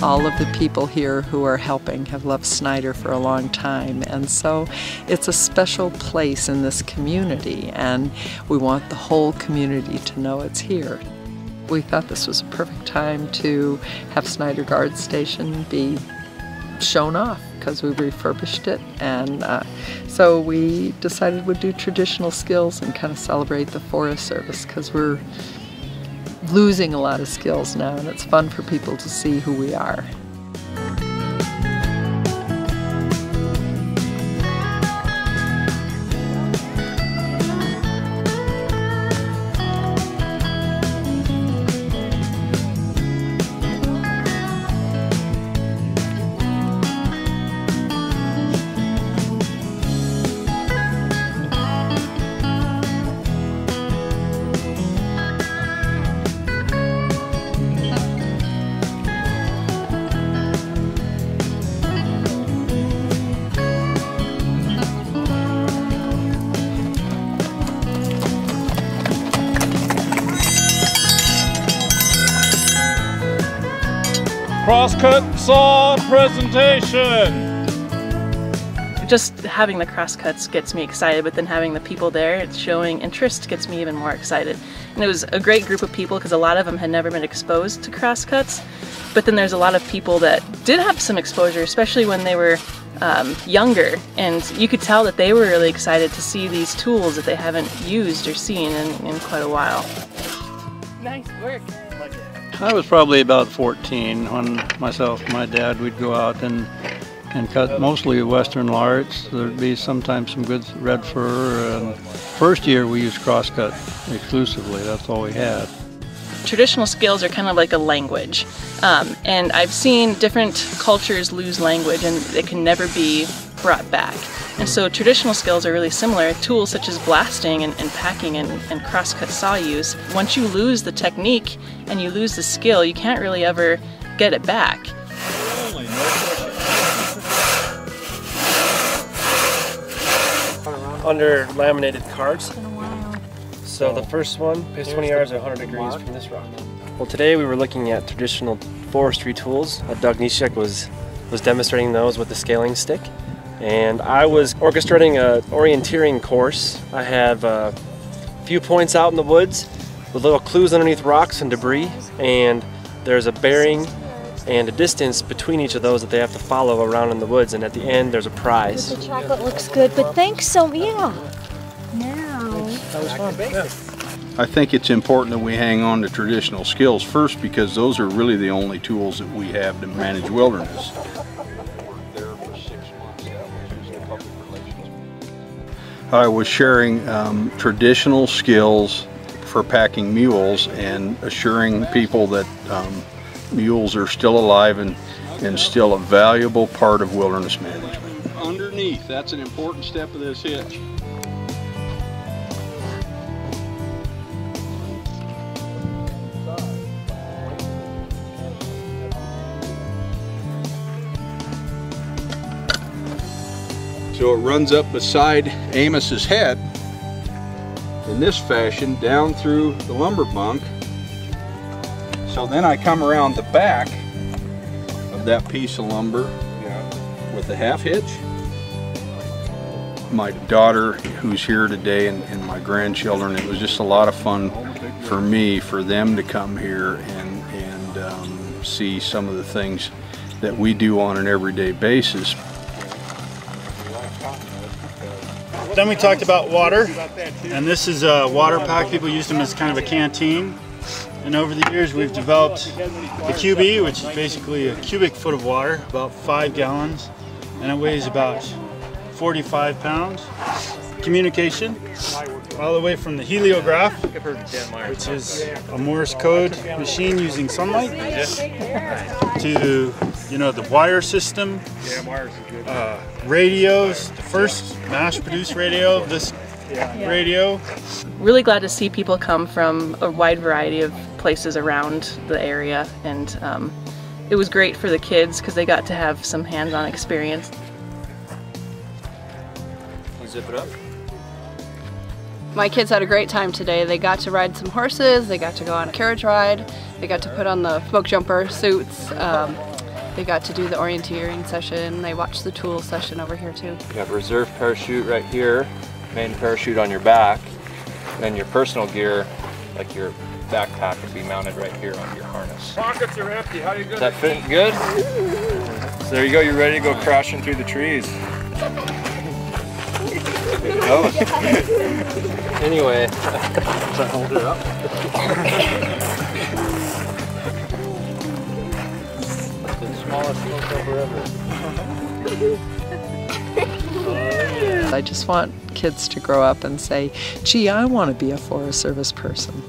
All of the people here who are helping have loved Snyder for a long time, and so it's a special place in this community, and we want the whole community to know it's here. We thought this was a perfect time to have Snyder Guard Station be shown off because we refurbished it, and so we decided we'd do traditional skills and kind of celebrate the Forest Service, because we're losing a lot of skills now, and it's fun for people to see who we are. Crosscut saw presentation! Just having the crosscuts gets me excited, but then having the people there, it's showing interest, gets me even more excited. And it was a great group of people because a lot of them had never been exposed to crosscuts, but then there's a lot of people that did have some exposure, especially when they were younger, and you could tell that they were really excited to see these tools that they haven't used or seen in quite a while. Nice work! I was probably about 14 when myself and my dad, we'd go out and cut mostly western larch. There'd be sometimes some good red fir. First year we used crosscut exclusively, that's all we had. Traditional skills are kind of like a language, and I've seen different cultures lose language and it can never be brought back. And so traditional skills are really similar. Tools such as blasting and packing and crosscut saw use, once you lose the technique and you lose the skill, you can't really ever get it back. Under laminated cards. So the first one is 20 yards or 100 degrees from this rock. Well, today we were looking at traditional forestry tools. Doug Nishek was demonstrating those with the scaling stick. And I was orchestrating an orienteering course. I have a few points out in the woods with little clues underneath rocks and debris, and there's a bearing and a distance between each of those that they have to follow around in the woods, and at the end there's a prize. The chocolate looks good, but thanks so much. Yeah. Now. That was fun. Yeah. I think it's important that we hang on to traditional skills first, because those are really the only tools that we have to manage wilderness. I was sharing traditional skills for packing mules and assuring people that mules are still alive and still a valuable part of wilderness management. Underneath, that's an important step of this hitch. So it runs up beside Amos's head in this fashion down through the lumber bunk. So then I come around the back of that piece of lumber with the half hitch. My daughter, who's here today, and my grandchildren, it was just a lot of fun for me, for them to come here and see some of the things that we do on an everyday basis. Then we talked about water, and this is a water pack. People used them as kind of a canteen. And over the years we've developed the QB, which is basically a cubic foot of water, about 5 gallons, and it weighs about 45 pounds. Communication, all the way from the heliograph, which is a Morse code machine using sunlight, to the wire system, radios, the first mass-produced radio, this radio. Really glad to see people come from a wide variety of places around the area, and it was great for the kids because they got to have some hands-on experience. Zip it up. My kids had a great time today. They got to ride some horses, they got to go on a carriage ride, they got to put on the smoke jumper suits. They got to do the orienteering session. They watched the tool session over here too. You have reserve parachute right here, main parachute on your back, and then your personal gear, like your backpack, would be mounted right here on your harness. Pockets are empty. How you good? Is that fit good? So there you go. You're ready to go crashing through the trees. Oh. Anyway, should I hold it up? The smallest snowcover ever. I just want kids to grow up and say, gee, I want to be a Forest Service person.